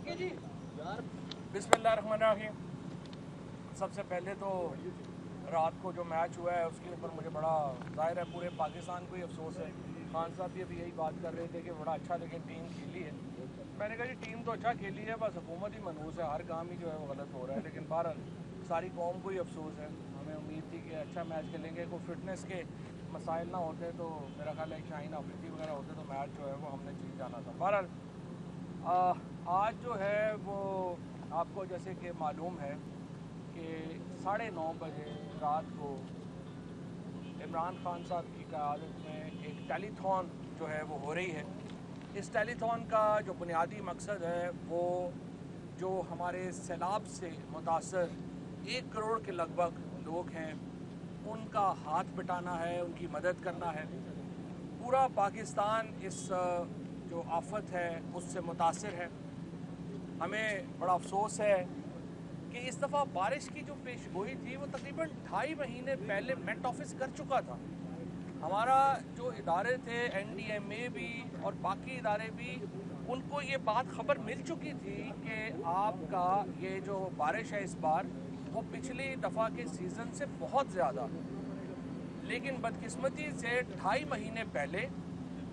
Okay जी बिस्मिल्लाहिर्रहमानिर्रहीम। सबसे पहले तो रात को जो मैच हुआ है उसके ऊपर मुझे बड़ा ज़ाहिर है पूरे पाकिस्तान को ही अफसोस है। खान साहब भी अभी यही बात कर रहे थे कि बड़ा अच्छा लेकिन टीम खेली है। मैंने कहा जी टीम तो अच्छा खेली है, बस हुकूमत ही मनहूस है, हर काम ही जो है वो गलत हो रहा है। लेकिन बहरहाल सारी कौम को ही अफसोस है। हमें उम्मीद थी कि अच्छा मैच खेलेंगे, कोई फिटनेस के मसाइल ना होते तो मेरा ख्याल है शाहीन आफरीदी वगैरह होते तो मैच जो है वो हमने जीत जाना था। बहरहाल आज जो है वो आपको जैसे कि मालूम है कि 9:30 बजे रात को इमरान खान साहब की क़यादत में एक टेलीथॉन जो है वो हो रही है। इस टेलीथॉन का जो बुनियादी मकसद है वो जो हमारे सैलाब से मुतासर 1 करोड़ के लगभग लोग हैं उनका हाथ बटाना है, उनकी मदद करना है। पूरा पाकिस्तान इस जो आफत है उससे मुतासर है। हमें बड़ा अफसोस है कि इस दफ़ा बारिश की जो पेशगोई थी वो तकरीबन 2.5 महीने पहले मेट ऑफिस कर चुका था। हमारा जो इदारे थे NDMA भी और बाकी इदारे भी, उनको ये बात खबर मिल चुकी थी कि आपका ये जो बारिश है इस बार वो पिछली दफ़ा के सीज़न से बहुत ज़्यादा। लेकिन बदकिस्मती से 2.5 महीने पहले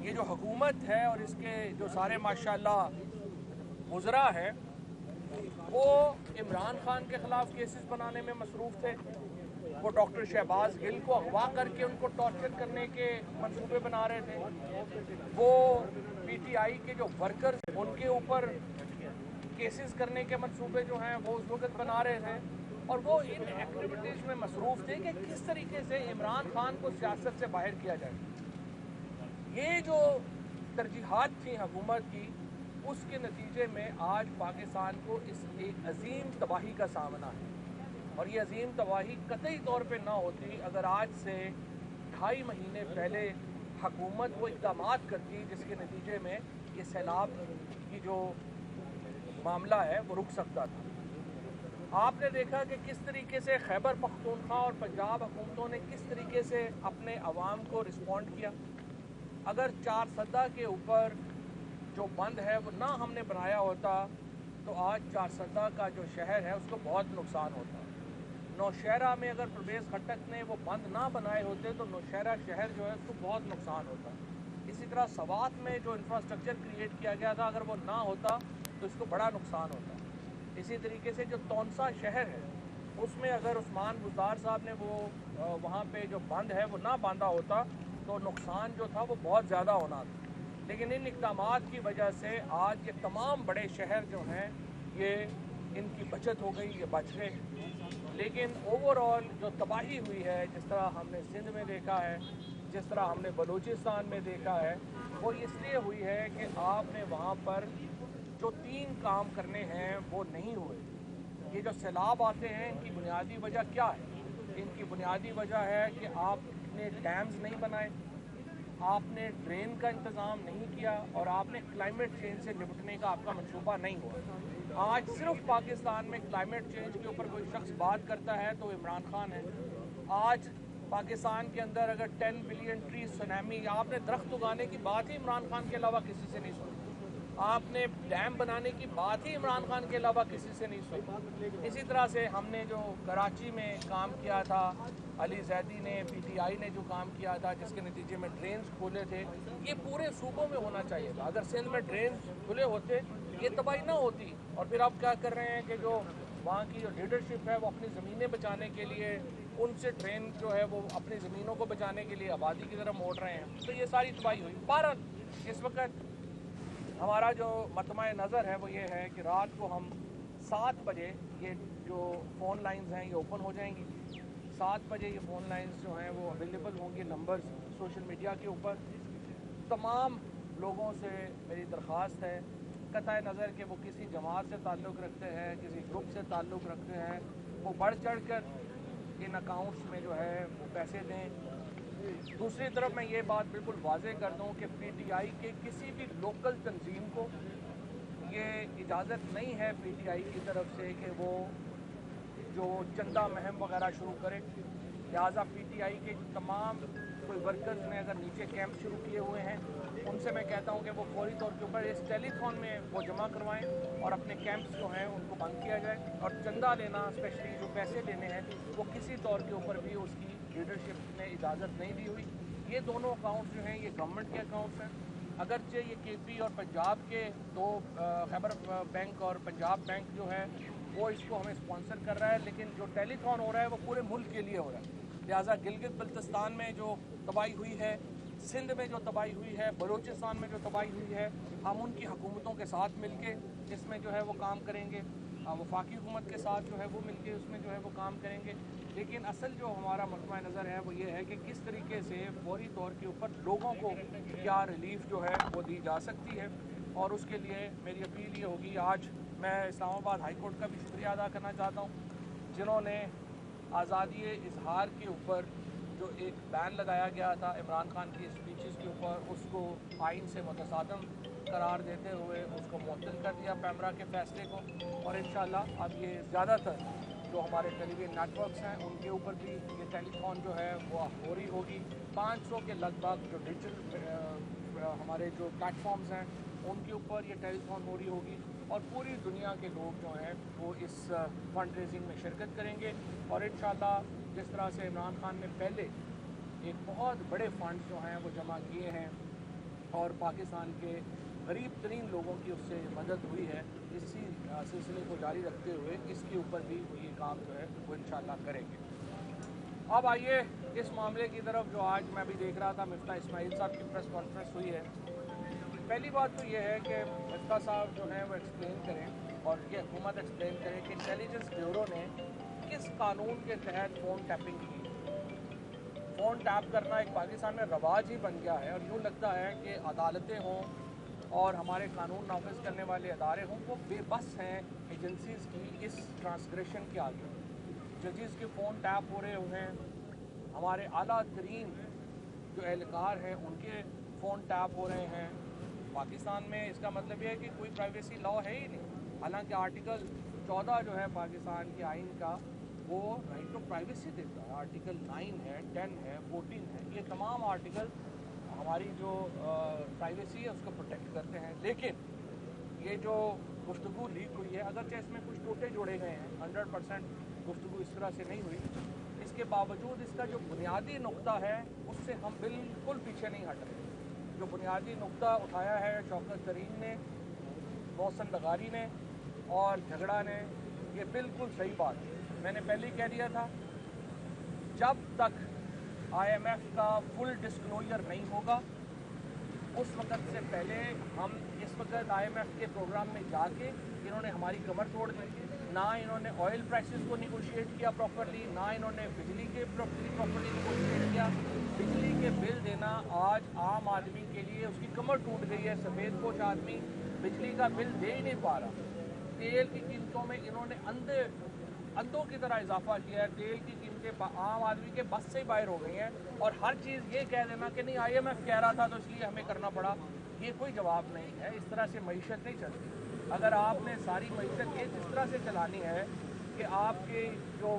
ये जो हुकूमत है और इसके जो सारे माशाल्लाह वज़रा हैं वो इमरान खान के ख़िलाफ़ केसेस बनाने में मसरूफ़ थे। वो डॉक्टर शहबाज गिल को अगवा करके उनको टॉर्चर करने के मंसूबे बना रहे थे। वो PTI के जो वर्कर्स उनके ऊपर केसेस करने के मंसूबे जो हैं वो उस वक्त बना रहे थे। और वो इन एक्टिविटीज़ में मसरूफ़ थे कि किस तरीके से इमरान खान को सियासत से बाहर किया जाए। ये जो तरजीहात थी हुकूमत की, उसके नतीजे में आज पाकिस्तान को इस एक अजीम तबाही का सामना है। और ये अजीम तबाही कतई तौर पे ना होती अगर आज से 2.5 महीने पहले हुकूमत वो इक़दाम करती जिसके नतीजे में ये सैलाब की जो मामला है वो रुक सकता था। आपने देखा कि किस तरीके से खैबर पख्तूनख्वा और पंजाब हुकूमतों ने किस तरीके से अपने अवाम को रिस्पॉन्ड किया। अगर 4 सदा के ऊपर जो बंद है वो ना हमने बनाया होता तो आज 4 सदा का जो शहर है उसको बहुत नुकसान होता। नौशहरा में अगर परवेज़ खट्टक ने वो बंद ना बनाए होते तो नौशहरा शहर जो है उसको बहुत नुकसान होता। इसी तरह सवात में जो इंफ्रास्ट्रक्चर क्रिएट किया गया था अगर वो ना होता तो इसको बड़ा नुकसान होता। इसी तरीके से जो तौनसा शहर है उसमें अगर उस्मान बुज़दार साहब ने वो वहाँ पे जो बंद है वो ना बांधा होता तो नुकसान जो था वो बहुत ज़्यादा होना था। लेकिन इन इक़दामात की वजह से आज ये तमाम बड़े शहर जो हैं ये इनकी बचत हो गई, ये बच गए। लेकिन ओवरऑल जो तबाही हुई है, जिस तरह हमने सिंध में देखा है, जिस तरह हमने बलूचिस्तान में देखा है, वो इसलिए हुई है कि आपने वहाँ पर जो 3 काम करने हैं वो नहीं हुए। ये जो सैलाब आते हैं इनकी बुनियादी वजह क्या है? इनकी बुनियादी वजह है कि आपने डैम्स नहीं बनाए, आपने ड्रेन का इंतज़ाम नहीं किया और आपने क्लाइमेट चेंज से निपटने का आपका मंसूबा नहीं हुआ। आज सिर्फ पाकिस्तान में क्लाइमेट चेंज के ऊपर कोई शख्स बात करता है तो इमरान खान है। आज पाकिस्तान के अंदर अगर 10 बिलियन ट्री सुनामी, आपने दरख्त उगाने की बात ही इमरान खान के अलावा किसी से नहीं सुनी। आपने डैम बनाने की बात ही इमरान खान के अलावा किसी से नहीं सुनी। इसी तरह से हमने जो कराची में काम किया था, अली जैदी ने, PTI ने जो काम किया था जिसके नतीजे में ड्रेन्स खोले थे, ये पूरे सूबों में होना चाहिए था। अगर सिंध में ड्रेन्स खुले होते ये तबाही ना होती। और फिर आप क्या कर रहे हैं कि जो वहाँ की जो लीडरशिप है वो अपनी ज़मीनें बचाने के लिए उनसे ट्रेन जो है वो अपनी ज़मीनों को बचाने के लिए आबादी की तरफ मोड़ रहे हैं, तो ये सारी तबाही हुई। बहरहाल इस वक्त हमारा जो मतमा नज़र है वो ये है कि रात को हम 7 बजे ये जो फ़ोन लाइंस हैं ये ओपन हो जाएंगी। 7 बजे ये फ़ोन लाइंस जो हैं वो अवेलेबल होंगे, नंबर्स सोशल मीडिया के ऊपर। तमाम लोगों से मेरी दरख्वास्त है, कतई नज़र के वो किसी जमात से ताल्लुक़ रखते हैं, किसी ग्रुप से ताल्लुक़ रखते हैं, वो बढ़ चढ़ कर इन अकाउंट्स में जो है वो पैसे दें। दूसरी तरफ मैं ये बात बिल्कुल वाज़े कर दूं कि PTI के किसी भी लोकल तंजीम को ये इजाज़त नहीं है PTI की तरफ से कि वो जो चंदा महम वगैरह शुरू करे। लिहाजा PTI के तमाम कोई वर्कर्स ने अगर नीचे कैंप शुरू किए हुए हैं, उनसे मैं कहता हूं कि वो फौरी तौर के ऊपर इस टेलीथॉन में वो जमा करवाएं और अपने कैंप्स जो हैं उनको बंद किया जाए। और चंदा लेना, स्पेशली जो पैसे लेने हैं, वो किसी तौर के ऊपर भी उसकी लीडरशिप ने इजाज़त नहीं दी हुई। ये दोनों अकाउंट्स जो हैं ये गवर्नमेंट के अकाउंट्स हैं। अगरचे ये केपी और पंजाब के दो खैबर बैंक और पंजाब बैंक जो है वो इसको हमें स्पॉन्सर कर रहा है, लेकिन जो टेलीथॉन हो रहा है वो पूरे मुल्क के लिए हो रहा है। लिहाजा गिलगित बल्तिस्तान में जो तबाही हुई है, सिंध में जो तबाही हुई है, बलूचिस्तान में जो तबाही हुई है, हम उनकी हुकूमतों के साथ मिलके इसमें जो है वो काम करेंगे। वफाकी हुकूमत के साथ जो है वो मिलके उसमें जो है वो काम करेंगे। लेकिन असल जो हमारा मसला नज़र है वो ये है कि किस तरीके से फौरी तौर के ऊपर लोगों को क्या रिलीफ जो है वो दी जा सकती है। और उसके लिए मेरी अपील ये होगी, आज मैं इस्लामाबाद हाई कोर्ट का भी शुक्रिया अदा करना चाहता हूँ जिन्होंने आज़ादी इजहार के ऊपर जो एक बैन लगाया गया था इमरान खान की स्पीचेस के ऊपर, उसको आइन से मुतसादम करार देते हुए उसको मुअत्तल कर दिया पैमरा के फैसले को। और इंशाअल्लाह अब ये ज़्यादातर जो हमारे टेलीविजन नेटवर्क्स हैं उनके ऊपर भी ये टेलीथॉन जो है वो हो रही होगी। 500 के लगभग जो डिजिटल हमारे जो प्लेटफॉर्म्स हैं उनके ऊपर ये टेलीथॉन हो रही होगी और पूरी दुनिया के लोग जो हैं वो इस फंड रेजिंग में शिरकत करेंगे। और इंशाअल्लाह जिस तरह से इमरान खान ने पहले एक बहुत बड़े फंड जो हैं वो जमा किए हैं और पाकिस्तान के गरीब तरीन लोगों की उससे मदद हुई है, इसी सिलसिले को जारी रखते हुए इसके ऊपर भी वो ये काम जो है वो इंशाअल्लाह करेंगे। अब आइए इस मामले की तरफ जो आज मैं भी देख रहा था, मिफ्ता इस्माइल साहब की प्रेस कॉन्फ्रेंस हुई है। पहली बात तो ये है कि मिफ्ता साहब जो हैं वो एक्सप्लेन करें और ये हुकूमत एक्सप्लेन करे कि इंटेलिजेंस ब्यूरो ने किस कानून के तहत फ़ोन टैपिंग की। फ़ोन टैप करना एक पाकिस्तान में रवाज ही बन गया है और यूँ लगता है कि अदालतें हों और हमारे कानून नाफिज करने वाले अदारे हों वो बेबस हैं एजेंसीज़ की इस ट्रांसग्रेशन के आगे। जजेस के फ़ोन टैप हो रहे हुए हैं, हमारे आला तरीन जो एहलकार हैं उनके फ़ोन टैप हो रहे हैं पाकिस्तान में। इसका मतलब ये है कि कोई प्राइवेसी लॉ है ही नहीं। हालांकि आर्टिकल 14 जो है पाकिस्तान के आइन का वो राइट टू प्राइवेसी देता है। आर्टिकल 9 है, 10 है, 14 है, ये तमाम आर्टिकल हमारी जो प्राइवेसी है उसको प्रोटेक्ट करते हैं। लेकिन ये जो गुफ्तगू लीक हुई है, अगरचे इसमें कुछ टोटे जोड़े गए हैं, 100% गुफ्तगू इस तरह से नहीं हुई, इसके बावजूद इसका जो बुनियादी नुक्ता है उससे हम बिल्कुल पीछे नहीं हट रहे। जो बुनियादी नुक्ता उठाया है शौकत तरीन ने, मोहसन लगारी ने और झगड़ा ने, ये बिल्कुल सही बात है। मैंने पहले ही कह दिया था, जब तक IMF का फुल डिस्क्लोजर नहीं होगा उस वक़्त से पहले हम इस वक्त IMF के प्रोग्राम में जाके इन्होंने हमारी कमर तोड़ दी। ना इन्होंने ऑयल प्राइसेस को निगोशिएट किया प्रॉपरली, ना इन्होंने बिजली के प्रॉपरली निगोशिएट किया। बिजली के बिल देना आज आम आदमी के लिए उसकी कमर टूट गई है। सफ़ेद पोश आदमी बिजली का बिल दे ही नहीं पा रहा। तेल की कीमतों में इन्होंने अंधों की तरह इजाफा किया है। तेल की कीमतें आम आदमी के बस से ही बाहर हो गई हैं और हर चीज़ ये कह देना कि नहीं IMF कह रहा था तो इसलिए हमें करना पड़ा, ये कोई जवाब नहीं है। इस तरह से मईशत नहीं चलती। अगर आपने सारी मईशत ये इस तरह से चलानी है कि आपके जो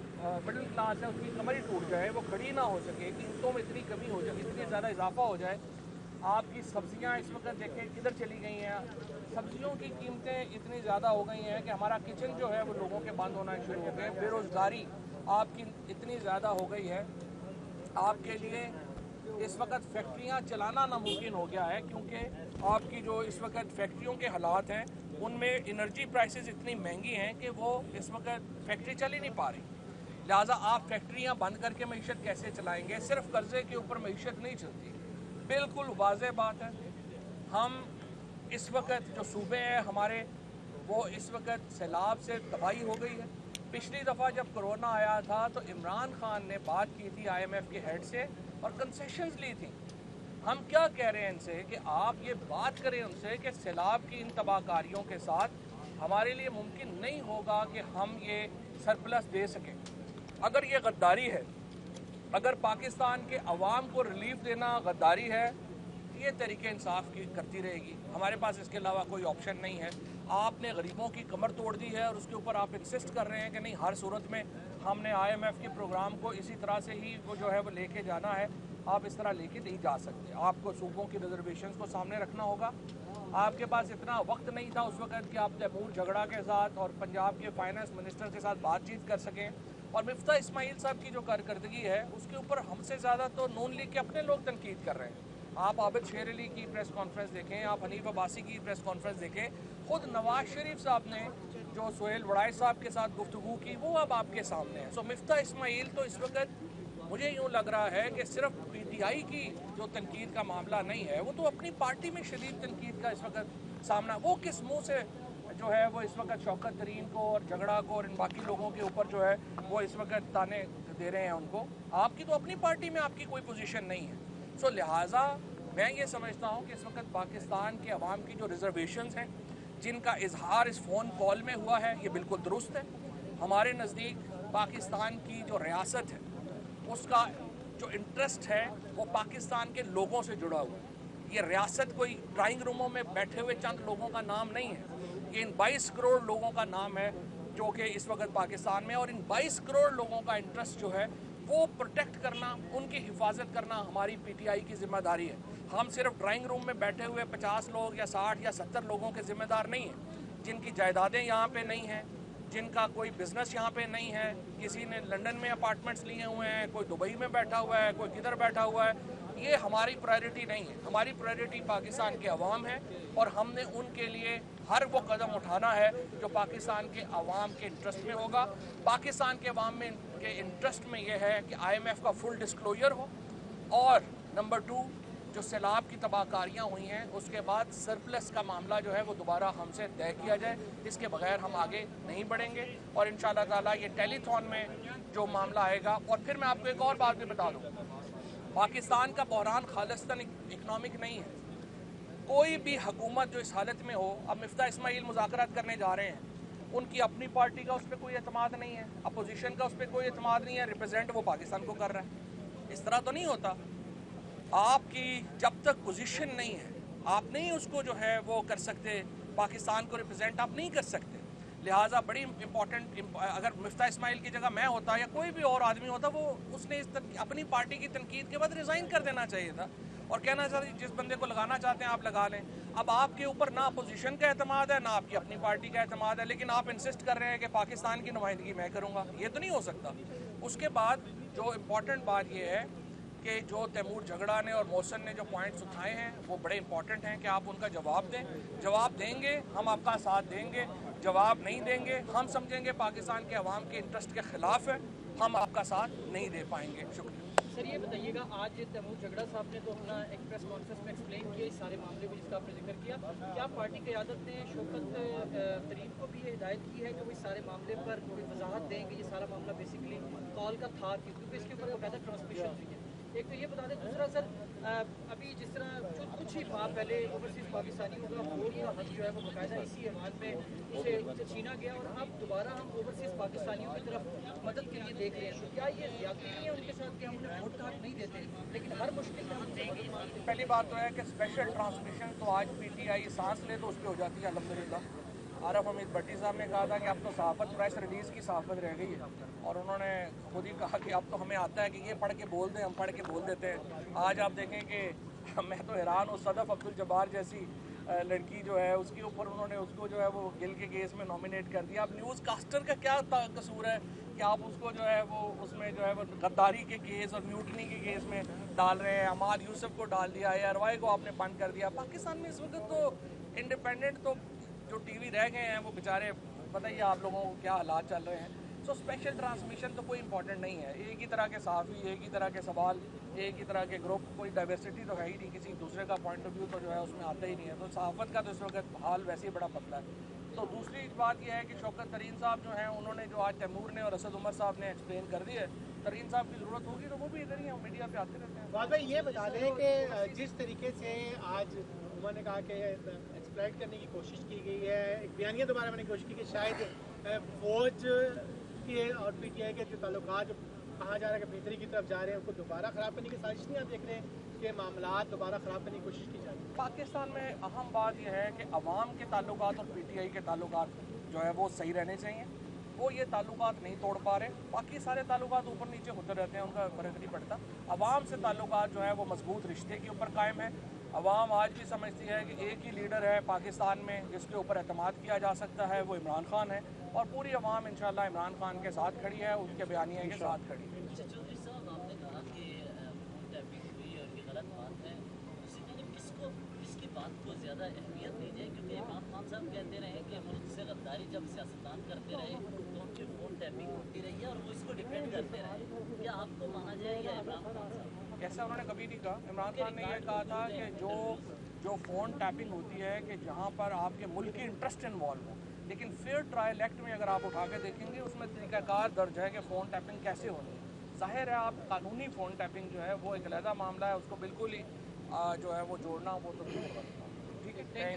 मिडिल क्लास है उसकी कमर ही टूट जाए, वो खड़ी ना हो सके, कीमतों में इतनी कमी हो जाए, इतनी ज़्यादा इजाफा हो जाए। आपकी सब्ज़ियाँ इस वक्त देखें किधर चली गई हैं। सब्ज़ियों की कीमतें इतनी ज़्यादा हो गई हैं कि हमारा किचन जो है वो लोगों के बंद होना शुरू हो गए। बेरोज़गारी आपकी इतनी ज़्यादा हो गई है, आपके लिए इस वक्त फैक्ट्रियाँ चलाना नामुमकिन हो गया है, क्योंकि आपकी जो इस वक्त फैक्ट्रियों के हालात हैं उनमें एनर्जी प्राइसेस इतनी महंगी हैं कि वो इस वक्त फैक्ट्री चल ही नहीं पा रही। लिहाजा आप फैक्ट्रियाँ बंद करके मईशत कैसे चलाएँगे? सिर्फ कर्जे के ऊपर मईशत नहीं चलती। बिल्कुल वाज़ेह बात है, हम इस वक्त जो सूबे हैं हमारे वो इस वक्त सैलाब से तबाही हो गई है। पिछली दफ़ा जब कोरोना आया था तो इमरान खान ने बात की थी IMF के हेड से और कंसेशंस ली थी। हम क्या कह रहे हैं इनसे कि आप ये बात करें उनसे कि सैलाब की इन तबाहकारियों के साथ हमारे लिए मुमकिन नहीं होगा कि हम ये सरप्लस दे सकें। अगर ये गद्दारी है, अगर पाकिस्तान के अवाम को रिलीफ देना गद्दारी है, ये तरीके इंसाफ की करती रहेगी। हमारे पास इसके अलावा कोई ऑप्शन नहीं है। आपने गरीबों की कमर तोड़ दी है और उसके ऊपर आप इंसिस्ट कर रहे हैं कि नहीं हर सूरत में हमने IMF के प्रोग्राम को इसी तरह से ही वो जो है वो लेके जाना है। आप इस तरह लेके नहीं जा सकते। आपको सूबों की रिजर्वेशंस को सामने रखना होगा। आपके पास इतना वक्त नहीं था उस वक्त कि आप तैमूर झगड़ा के साथ और पंजाब के फाइनेंस मिनिस्टर के साथ बातचीत कर सकें। और मिफ्ता इस्माइल साहब की जो कारकर्दगी है उसके ऊपर हमसे ज़्यादा तो नून लीग के अपने लोग तनकीद कर रहे हैं। आप आबिद शेर अली की प्रेस कॉन्फ्रेंस देखें, आप हनीफ अब्बासी की प्रेस कॉन्फ्रेंस देखें, खुद नवाज शरीफ साहब ने जो सुहेल वड़ाई साहब के साथ गुफ्तगू की वो अब आपके सामने है। सो मिफ्ता इस्माइल तो इस वक्त मुझे यूँ लग रहा है कि सिर्फ PTI की जो तनकीद का मामला नहीं है, वो तो अपनी पार्टी में शदीद तनकीद का इस वक्त सामना, वो किस मुँह से जो है वो इस वक्त शौकत तरीन को और झगड़ा को और इन बाकी लोगों के ऊपर जो है वो इस वक्त ताने दे रहे हैं उनको। आपकी तो अपनी पार्टी में आपकी कोई पोजीशन नहीं है। सो लिहाजा मैं ये समझता हूँ कि इस वक्त पाकिस्तान के अवाम की जो रिजर्वेशंस हैं जिनका इजहार इस फ़ोन कॉल में हुआ है ये बिल्कुल दुरुस्त है। हमारे नज़दीक पाकिस्तान की जो रियासत है उसका जो इंटरेस्ट है वो पाकिस्तान के लोगों से जुड़ा हुआ है। ये रियासत कोई ड्राइंग रूमों में बैठे हुए चंद लोगों का नाम नहीं है, ये इन 22 करोड़ लोगों का नाम है जो कि इस वक्त पाकिस्तान में, और इन 22 करोड़ लोगों का इंटरेस्ट जो है वो प्रोटेक्ट करना, उनकी हिफाजत करना हमारी PTI की जिम्मेदारी है। हम सिर्फ ड्राइंग रूम में बैठे हुए 50 लोग या 60 या 70 लोगों के जिम्मेदार नहीं हैं जिनकी जायदादें यहाँ पे नहीं हैं, जिनका कोई बिजनेस यहाँ पे नहीं है, किसी ने लंदन में अपार्टमेंट्स लिए हुए हैं, कोई दुबई में बैठा हुआ है, कोई किधर बैठा हुआ है। ये हमारी प्रायोरिटी नहीं है। हमारी प्रायोरिटी पाकिस्तान के अवाम है और हमने उनके लिए हर वो कदम उठाना है जो पाकिस्तान के अवाम के इंटरेस्ट में होगा। पाकिस्तान के अवाम में के इंटरेस्ट में ये है कि IMF का फुल डिस्क्लोजर हो, और नंबर 2 जो सैलाब की तबाहकारियाँ हुई हैं उसके बाद सरप्लस का मामला जो है वो दोबारा हमसे तय किया जाए। इसके बगैर हम आगे नहीं बढ़ेंगे और इंशाअल्लाह ताला ये टेलीथॉन में जो मामला आएगा। और फिर मैं आपको एक और बात भी बता दूँ, पाकिस्तान का बहरान खालिस्तान इकनॉमिक नहीं है। कोई भी हुकूमत जो इस हालत में हो, अब मिफ्ता इस्माइल मुज़ाकरात करने जा रहे हैं, उनकी अपनी पार्टी का उस पर कोई एतमाद नहीं है, अपोजिशन का उस पर कोई एतमाद नहीं है, रिप्रेजेंट वो पाकिस्तान को कर रहा है। इस तरह तो नहीं होता। आपकी जब तक पोजीशन नहीं है आप नहीं उसको जो है वो कर सकते, पाकिस्तान को रिप्रेजेंट आप नहीं कर सकते। लिहाजा बड़ी इंपॉर्टेंट, अगर मिफ्ता इस्माइल की जगह मैं होता या कोई भी और आदमी होता, वो उसने अपनी पार्टी की तनकीद के बाद रिज़ाइन कर देना चाहिए था और कहना चाहिए जिस बंदे को लगाना चाहते हैं आप लगा लें। अब आपके ऊपर ना अपोजिशन का एतमाद है ना आपकी अपनी पार्टी का एतमाद है, लेकिन आप इंसिस्ट कर रहे हैं कि पाकिस्तान की नुमाइंदगी मैं करूँगा। ये तो नहीं हो सकता। उसके बाद जो इम्पॉर्टेंट बात ये है कि जो तैमूर झगड़ा ने और मोहसन ने जो पॉइंट्स उठाए हैं वो बड़े इंपॉर्टेंट हैं कि आप उनका जवाब दें। जवाब देंगे हम आपका साथ देंगे, जवाब नहीं देंगे हम समझेंगे पाकिस्तान के अवाम के इंटरेस्ट के ख़िलाफ़ है, हम आपका साथ नहीं दे पाएंगे। शुक्रिया। सर ये बताइएगा, आज तैमूर झगड़ा साहब ने तो अपना एक प्रेस कॉन्फ्रेंस में एक्सप्लेन किया इस सारे मामले में जिसका आपने जिक्र किया, क्या पार्टी क़यादत ने शौकत तरीन को भी ये हिदायत की है कि वो इस सारे मामले पर कोई वजाहत दें कि ये सारा मामला बेसिकली कॉल का था, क्योंकि इसके ऊपर बाकायदा ट्रांसमिशन हुई है। एक तो ये बता दें, दूसरा सर अभी जिस तरह कुछ ही माह पहले ओवरसीज़ पाकिस्तानियों का वोट का हक जो है वो बाकायदा इसी ऐवान में उसे छीना गया और अब दोबारा हम ओवरसीज़ पाकिस्तानियों की तरफ मदद के लिए देख रहे हैं, तो क्या ये ज़्यादती नहीं है उनके साथ कि हम उन्हें वोट का हक नहीं देते लेकिन हर मुश्किल में हम देंगे? पहली बात तो है कि स्पेशल ट्रांसमिशन तो आज PTI सांस ले तो उस पर हो जाती है अल्हम्दुलिल्लाह। आरफ हमीद भट्टी साहब ने कहा था कि अब तो सहाफ़त प्रेस रिलीज़ की सहाफ़त रह गई है, और उन्होंने खुद ही कहा कि अब तो हमें आता है कि ये पढ़ के बोल दें, हम पढ़ के बोल देते हैं। आज आप देखें कि मैं तो हैरान हूँ, सदफ़ अब्दुल जब्बार जैसी लड़की जो है उसके ऊपर उन्होंने उसको जो है वो गिल के केस में नॉमिनेट कर दिया। अब न्यूज़ कास्टर का क्या कसूर है कि आप उसको जो है वो उसमें जो है वो गद्दारी के केस और म्यूटनी के केस में डाल रहे हैं। अमाद यूसुफ को डाल दिया है, अरवाई को आपने बंद कर दिया। पाकिस्तान में इस वक्त तो इंडिपेंडेंट तो जो TV रह गए हैं वो बेचारे, बताइए आप लोगों को क्या हालात चल रहे हैं। सो स्पेशल ट्रांसमिशन तो कोई इंपॉर्टेंट नहीं है। एक ही तरह के सहाफ़ी, एक ही तरह के सवाल, एक ही तरह के ग्रुप, कोई डाइवर्सिटी तो है ही नहीं, किसी दूसरे का पॉइंट ऑफ व्यू तो जो है उसमें आता ही नहीं है। तो सहाफ़त का तो इस वक्त हाल वैसे ही बड़ा पतला है। तो दूसरी बात यह है कि शौकत तरीन साहब जो हैं उन्होंने जो आज तैमूर ने और असद उमर साहब ने एक्सप्लेन कर दी है, तरीन साहब की ज़रूरत होगी तो वो भी इधर ही हैं, मीडिया पे आते रहते हैं। बात भाई ये बता दें कि जिस तरीके से आज उन्होंने कहा कि एक्सप्लॉइट करने की कोशिश की गई है, एक बयानिया दोबारा मैंने कोशिश की कि शायद फौज के और PTI के जो ताल्लुकात کہا جا رہا ہے کہ بہتری کی طرف جا رہے ہیں، ان کو دوبارہ خراب کرنے کی سازش نہیں آپ دیکھ رہے ہیں کہ معاملات دوبارہ خراب کرنے کی کوشش کی جا رہی ہے؟ پاکستان میں اہم بات یہ ہے کہ عوام کے تعلقات اور پی ٹی آئی کے تعلقات جو ہے وہ صحیح رہنے چاہیے. وہ یہ تعلقات نہیں توڑ پا رہے. باقی سارے تعلقات اوپر نیچے ہوتے رہتے ہیں، ان کا فرق نہیں پڑتا. عوام سے تعلقات جو ہے وہ مضبوط رشتے کے اوپر قائم ہے. عوام آج بھی سمجھتی ہے کہ ایک ہی لیڈر ہے پاکستان میں جس کے اوپر اعتماد کیا جا سکتا ہے، وہ عمران خان ہے، اور پوری عوام انشاءاللہ عمران خان کے ساتھ کھڑی ہے، ان کے بیانیے کے ساتھ کھڑی ہے. چودھری صاحب، آپ نے کہا کہ فون ٹیپنگ ہوئی اور یہ غلط بات ہے. دوسری جانب کس کی بات کو زیادہ اہمیت دی جائے؟ کیونکہ عمران خان صاحب کہتے رہے کہ ملک سے غداری جب سیاستدان کرتے رہے تو ان کی فون ٹیپنگ ہوتی رہی ہے اور وہ اس کو ڈیپینڈ کرتے رہے. کیا آپ کو مانا جائے یا عمران خان صاحب؟ ایسا انہوں نے کبھی نہیں کہا. عمران خان نے یہ کہا تھا کہ جو فون ٹیپنگ ہوتی ہے کہ جہاں پر آپ کے ملکی انٹرسٹ انوالو ہو، لیکن فیئر ٹرائل ایکٹ میں اگر آپ اٹھا کے دیکھیں گے اس میں طریقہ کار درج ہے کہ فون ٹیپنگ کیسے ہونی ہے. ظاہر ہے آپ قانونی فون ٹیپنگ جو ہے وہ ایک علیحدہ معاملہ ہے، اس کو بالکل ہی جو ہے وہ جوڑنا وہ تو ٹھیک ہے.